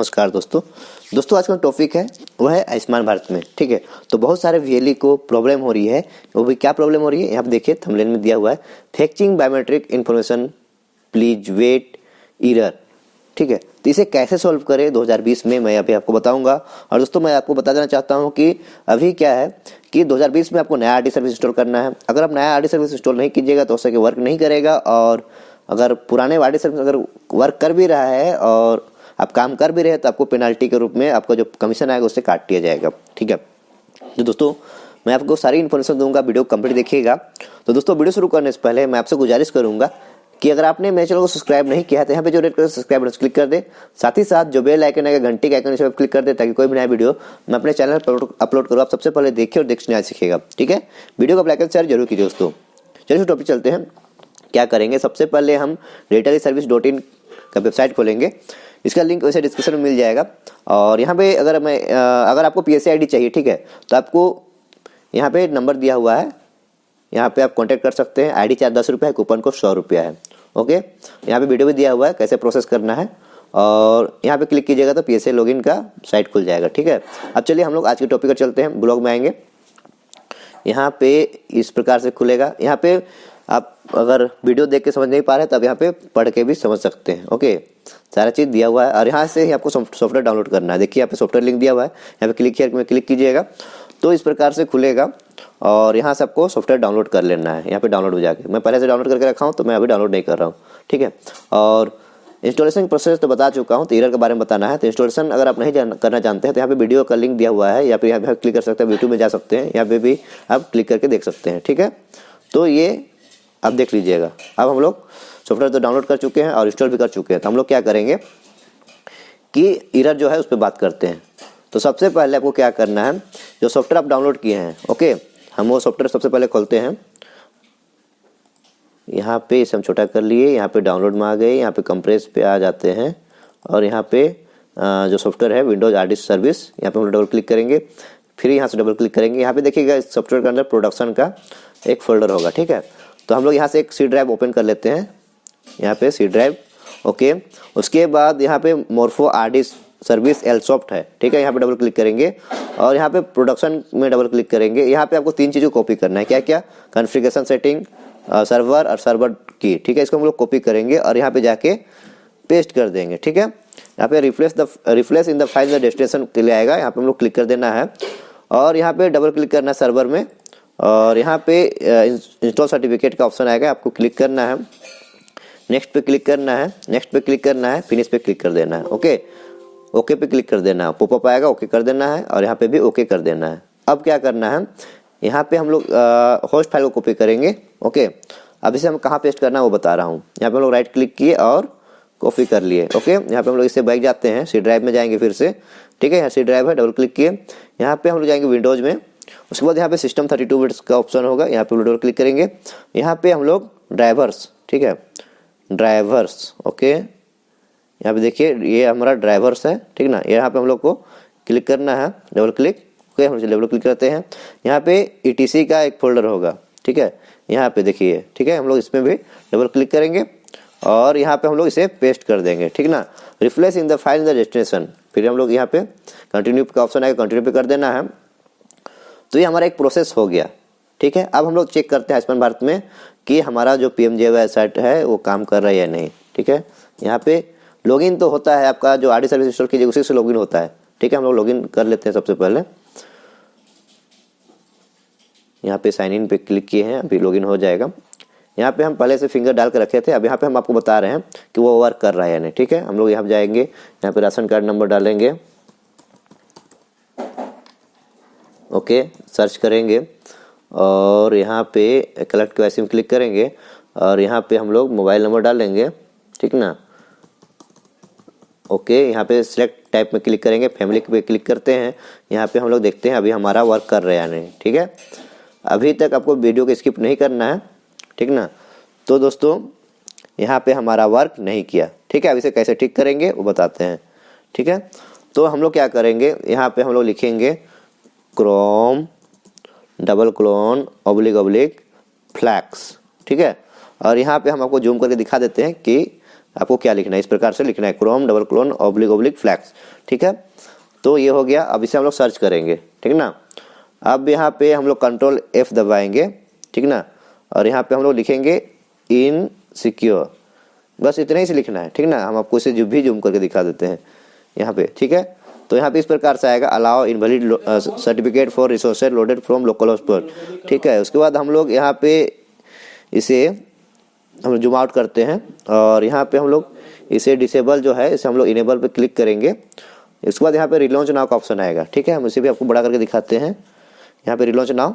नमस्कार दोस्तों आज का टॉपिक है वो है आयुष्मान भारत में। ठीक है, तो बहुत सारे वीएलई को प्रॉब्लम हो रही है। वो भी क्या प्रॉब्लम हो रही है यहाँ पे देखिए, थंबनेल में दिया हुआ है fetching biometric information please wait error. ठीक है, तो इसे कैसे सॉल्व करें 2020 में मैं अभी आपको बताऊंगा। और दोस्तों मैं आपको बता देना चाहता हूं कि अभी क्या है कि 2020 में आपको नया आरडी सर्विस इंस्टॉल करना है। अगर आप नया आरडी सर्विस इंस्टॉल नहीं कीजिएगा तो उससे वर्क नहीं करेगा, और अगर पुराने आरडी सर्विस अगर वर्क कर भी रहा है और आप काम कर भी रहे हैं तो आपको पेनाल्टी के रूप में आपका जो कमीशन आएगा उससे काट दिया जाएगा। ठीक है, तो दोस्तों मैं आपको सारी इन्फॉर्मेशन दूंगा, वीडियो कंप्लीट देखिएगा। तो दोस्तों वीडियो शुरू करने से पहले मैं आपसे गुजारिश करूंगा कि अगर आपने मेरे चैनल को सब्सक्राइब नहीं किया है तो यहाँ पे जो red colour subscribe button click कर दे, साथ ही साथ जो बेल आइकन आएगा घंटी के आइकन इस पर क्लिक कर दे, ताकि कोई भी नया वीडियो मैं अपने चैनल पर अपलोड करूँ आप सबसे पहले देखिए और देखने आज सीखेगा। ठीक है, वीडियो को लाइक शेयर जरूर कीजिए दोस्तों। चलिए टॉपिक चलते हैं। क्या करेंगे, सबसे पहले हम DataService.in का वेबसाइट खोलेंगे। इसका लिंक वैसे डिस्क्रिप्शन में मिल जाएगा। और यहाँ पे अगर आपको PSA ID चाहिए, ठीक है, तो आपको यहाँ पे नंबर दिया हुआ है, यहाँ पे आप कांटेक्ट कर सकते हैं। ID चार्ज 10 रुपये है, कूपन कोड 100 रुपया है। ओके, यहाँ पे वीडियो भी दिया हुआ है कैसे प्रोसेस करना है, और यहाँ पे क्लिक कीजिएगा तो PSA लॉगिन का साइट खुल जाएगा। ठीक है, अब चलिए हम लोग आज के टॉपिक पर चलते हैं। ब्लॉग में आएंगे, यहाँ पे इस प्रकार से खुलेगा। यहाँ पे आप अगर वीडियो देख के समझ नहीं पा रहे तो आप यहाँ पे पढ़ के भी समझ सकते हैं। ओके, सारा चीज़ दिया हुआ है और यहाँ से ही आपको सॉफ्टवेयर डाउनलोड करना है। देखिए यहाँ पे सॉफ्टवेयर लिंक दिया हुआ है, यहाँ पे क्लिक हियर में क्लिक कीजिएगा तो इस प्रकार से खुलेगा और यहाँ से आपको सॉफ्टवेयर डाउनलोड कर लेना है। यहाँ पे डाउनलोड हो जाके मैं पहले से डाउनलोड करके रखा हूँ तो मैं अभी डाउनलोड नहीं कर रहा हूँ। ठीक है, और इंस्टॉलेशन प्रोसेस तो बता चुका हूँ, तो एरर के बारे में बताना है। तो इंस्टॉलेशन अगर आप नहीं करना जानते हैं तो यहाँ पे वीडियो का लिंक दिया हुआ है, या फिर यहाँ पे क्लिक कर सकते हैं, यूट्यूब में जा सकते हैं, यहाँ पे भी आप क्लिक करके देख सकते हैं। ठीक है, तो ये आप देख लीजिएगा। अब हम लोग सॉफ्टवेयर तो डाउनलोड कर चुके हैं और इंस्टॉल भी कर चुके हैं, तो हम लोग क्या करेंगे कि एरर जो है उस पर बात करते हैं। तो सबसे पहले आपको क्या करना है, जो सॉफ्टवेयर आप डाउनलोड किए हैं, ओके, हम वो सॉफ्टवेयर सबसे पहले खोलते हैं। यहाँ पे इसे हम छोटा कर लिए, यहाँ पे डाउनलोड में आ गए, यहाँ पे कंप्रेस पे आ जाते हैं और यहाँ पे जो सॉफ्टवेयर है विंडोज आरडी सर्विस, यहाँ पे हम डबल क्लिक करेंगे, फिर यहाँ से डबल क्लिक करेंगे। यहाँ पे देखिएगा इस सॉफ्टवेयर के अंदर प्रोडक्शन का एक फोल्डर होगा। ठीक है, तो हम लोग यहाँ से एक सी ड्राइव ओपन कर लेते हैं, यहाँ पे सी ड्राइव। ओके, उसके बाद यहाँ पे मोर्फो आरडी सर्विस एलसॉफ्ट है। ठीक है, यहाँ पे डबल क्लिक करेंगे और यहाँ पे प्रोडक्शन में डबल क्लिक करेंगे। यहाँ पे आपको 3 चीज़ों को कॉपी करना है। क्या क्या, कॉन्फ़िगरेशन सेटिंग, सर्वर और सर्वर की। ठीक है, इसको हम लोग कॉपी करेंगे और यहाँ पे जाके पेस्ट कर देंगे। ठीक है, यहाँ पे replace in the file the destination के लिए आएगा, यहाँ पे हम लोग क्लिक कर देना है और यहाँ पे डबल क्लिक करना है सर्वर में, और यहाँ पे इंस्टॉल सर्टिफिकेट का ऑप्शन आएगा, आपको क्लिक करना है, नेक्स्ट पे क्लिक करना है, नेक्स्ट पे क्लिक करना है, फिनिश पे क्लिक कर देना है। ओके, ओके पे क्लिक कर देना है, पॉपअप आएगा, ओके कर देना है और यहाँ पे भी ओके कर देना है। अब क्या करना है, यहाँ पे हम लोग होस्ट फाइल को कॉपी करेंगे। ओके, अब इसे हम कहाँ पेस्ट करना है वो बता रहा हूँ। यहाँ पे हम लोग राइट क्लिक किए और कॉपी कर लिए। ओके, यहाँ पे हम लोग इससे बैक जाते हैं, सी ड्राइव में जाएंगे फिर से। ठीक है, यहाँ सी ड्राइव है, डबल क्लिक किए, यहाँ पे हम लोग जाएंगे विंडोज में। उसके बाद यहाँ पे सिस्टम 32 बिट्स का ऑप्शन होगा, यहाँ पे डबल क्लिक करेंगे। यहाँ पे हम लोग ड्राइवर्स, ठीक है, ड्राइवर्स। ओके, यहाँ पे देखिए ये हमारा ड्राइवर्स है, ठीक ना, यहाँ पे हम लोग को क्लिक करना है, डबल क्लिक। ओके, हम डबल क्लिक करते हैं, यहाँ पे ETC का एक फोल्डर होगा। ठीक है, यहाँ पे देखिए, ठीक है, हम लोग इसमें भी डबल क्लिक करेंगे और यहाँ पे हम लोग इसे पेस्ट कर देंगे। ठीक ना, replace in the file in the destination, फिर हम लोग यहाँ पे कंटिन्यू का ऑप्शन आएगा, कंटिन्यू पे कर देना है। तो ये हमारा एक प्रोसेस हो गया। ठीक है, अब हम लोग चेक करते हैं आयुष्मान भारत में कि हमारा जो PMJAY साइट है वो काम कर रहा है या नहीं। ठीक है, यहाँ पे लॉगिन तो होता है, आपका जो आरडी सर्विस इंस्टॉल कीजिए उसी से लॉगिन होता है। ठीक है, हम लोग लॉगिन कर लेते हैं सबसे पहले। यहाँ पे साइन इन पे क्लिक किए हैं, अभी लॉगिन हो जाएगा। यहाँ पे हम पहले से फिंगर डाल कर रखे थे, अब यहाँ पे हम आपको बता रहे हैं कि वो वर्क कर रहा है या नहीं। ठीक है, हम लोग यहाँ जाएंगे, यहाँ पे राशन कार्ड नंबर डालेंगे। ओके, सर्च करेंगे और यहाँ पे कलेक्ट KYC में क्लिक करेंगे और यहाँ पे हम लोग मोबाइल नंबर डालेंगे। ठीक ना, ओके, यहाँ पे सिलेक्ट टाइप में क्लिक करेंगे, फैमिली पे क्लिक करते हैं। यहाँ पे हम लोग देखते हैं अभी हमारा वर्क कर रहा है या नहीं। ठीक है, अभी तक आपको वीडियो को स्किप नहीं करना है। ठीक ना, तो दोस्तों यहाँ पे हमारा वर्क नहीं किया। ठीक है, अब इसे कैसे ठीक करेंगे वो बताते हैं। ठीक है, तो हम लोग क्या करेंगे, यहाँ पे हम लोग लिखेंगे क्रोम // फ्लैक्स। ठीक है, और यहाँ पे हम आपको जूम करके दिखा देते हैं कि आपको क्या लिखना है, इस प्रकार से लिखना है, chrome double colon oblique oblique flags, ठीक है। तो ये हो गया। अब इसे हम लोग सर्च करेंगे, ठीक ना। अब यहाँ पे हम लोग कंट्रोल F दबाएंगे, ठीक ना, और यहाँ पे हम लोग लिखेंगे इन सिक्योर, बस इतना ही से लिखना है, ठीक ना। हम आपको इसे जो भी जूम करके दिखा देते हैं यहाँ पे, ठीक है। तो यहाँ पे इस प्रकार से आएगा allow invalid certificate for resources loaded from local host पर, ठीक है। उसके बाद हम लोग यहाँ पे इसे हम जूम आउट करते हैं और यहाँ पे हम लोग इसे डिसेबल जो है इसे हम लोग इनेबल पे क्लिक करेंगे। इसके बाद यहाँ पे रिलॉन्च नाउ का ऑप्शन आएगा, ठीक है। हम इसे भी आपको बड़ा करके दिखाते हैं, यहाँ पे रिलॉन्च नाउ,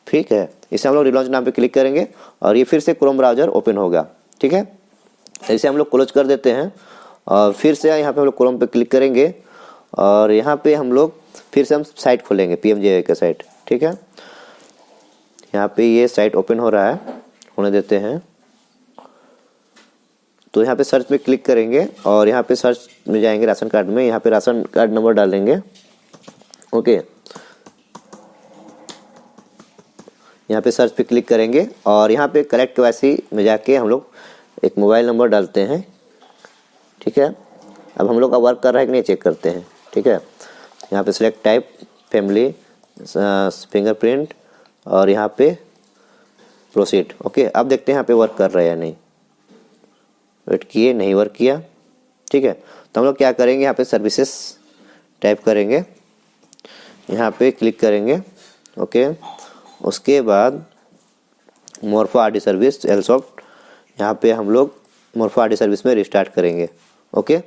ठीक है। इसे हम लोग रिलॉन्च नाउ पे क्लिक करेंगे और ये फिर से क्रोम ब्राउजर ओपन होगा, ठीक है। इसे हम लोग क्लोज कर देते हैं और फिर से यहाँ पे हम लोग क्रोम पे क्लिक करेंगे और यहाँ पे हम लोग फिर से हम साइट खोलेंगे PMJAY का साइट, ठीक है। यहाँ पे ये साइट ओपन हो रहा है, होने देते हैं। तो यहाँ पे सर्च में क्लिक करेंगे और यहाँ पे सर्च में जाएंगे राशन कार्ड में, यहाँ पे राशन कार्ड नंबर डालेंगे, ओके। यहाँ पे सर्च पे क्लिक करेंगे और यहाँ पे करेक्ट KYC में जाके हम लोग एक मोबाइल नंबर डालते हैं, ठीक है। अब हम लोग का वर्क कर रहा है कि नहीं चेक करते हैं, ठीक है। यहाँ पे सिलेक्ट टाइप फैमिली फिंगरप्रिंट और यहाँ पे प्रोसीड, ओके। अब देखते हैं यहाँ पे वर्क कर रहा है या नहीं। वेट किए, नहीं वर्क किया, ठीक है। तो हम लोग क्या करेंगे, यहाँ पे सर्विसेज टाइप करेंगे, यहाँ पे क्लिक करेंगे, ओके। उसके बाद मोरफो RD सर्विस एलसॉफ्ट, यहाँ पे हम लोग मोरफो RD सर्विस में रिस्टार्ट करेंगे, ओके।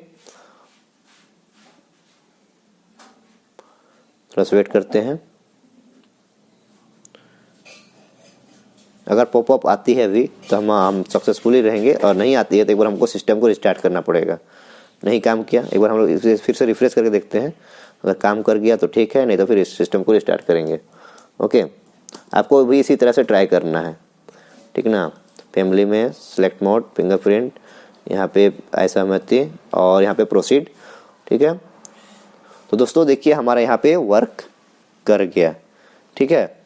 थोड़ा सा वेट करते हैं। अगर पॉपअप आती है अभी तो हम सक्सेसफुली रहेंगे और नहीं आती है तो एक बार हमको सिस्टम को रिस्टार्ट करना पड़ेगा। नहीं काम किया, एक बार हम लोग इसे फिर से रिफ्रेश करके देखते हैं, अगर काम कर गया तो ठीक है, नहीं तो फिर इस सिस्टम को रिस्टार्ट करेंगे, ओके। आपको भी इसी तरह से ट्राई करना है, ठीक ना। फैमिली में सेलेक्ट मोड फिंगरप्रिंट, यहाँ पे असहमति और यहाँ पे प्रोसीड, ठीक है। तो दोस्तों देखिए हमारा यहाँ पे वर्क कर गया, ठीक है।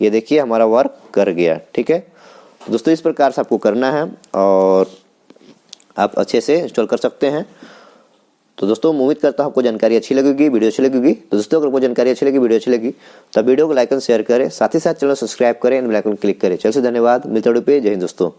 ये देखिए हमारा वर्क कर गया, ठीक है। दोस्तों इस प्रकार से आपको करना है और आप अच्छे से इंस्टॉल कर सकते हैं। तो दोस्तों उम्मीद करता हूँ आपको जानकारी अच्छी लगेगी, वीडियो अच्छी लगेगी। तो दोस्तों अगर आपको जानकारी अच्छी लगी, वीडियो अच्छी लगी तो वीडियो को लाइक एंड शेयर करें, साथ ही साथ चैनल सब्सक्राइब करें, बेल आइकन क्लिक करें। चलिए धन्यवाद, मिलते हैं वीडियो पे। जय हिंद दोस्तों।